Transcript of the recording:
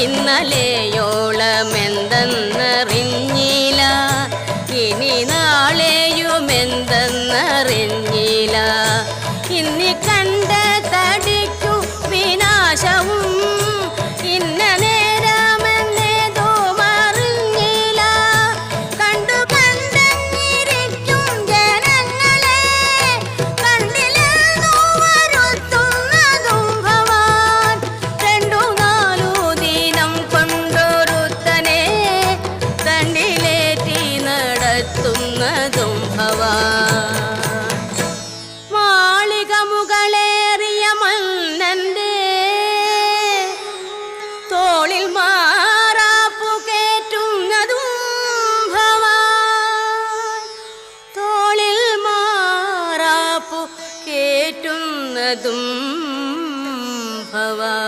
ഇന്നലെയോളമെന്തെന്നറിഞ്ഞില്ല, ഇനി നാളെയുമെന്തെന്നറിഞ്ഞില്ല. ഇന്നി കണ്ട തടിക്കു വിനാശവും ഇന്ന നേരമെന്നേതോ മറിഞ്ഞില്ല. കണ്ടു കണ്ടിരിക്കും ജനങ്ങളെ കണ്ടില്ലെന്നു വരുത്തുന്നതും ഭവാൻ. 2-4 ദിനം കൊണ്ടൊരുത്തനെ തണ്ടിലേറ്റി നടത്തുന്നതും ഭവാൻ. മാളിക മുകളേറിയ മന്നന്റെ തോളിൽ മാറാപ്പു കേറ്റുന്നതും ഭവാൻ. തോളിൽ മാറാപ്പു കേറ്റുന്നതും ഭവാൻ.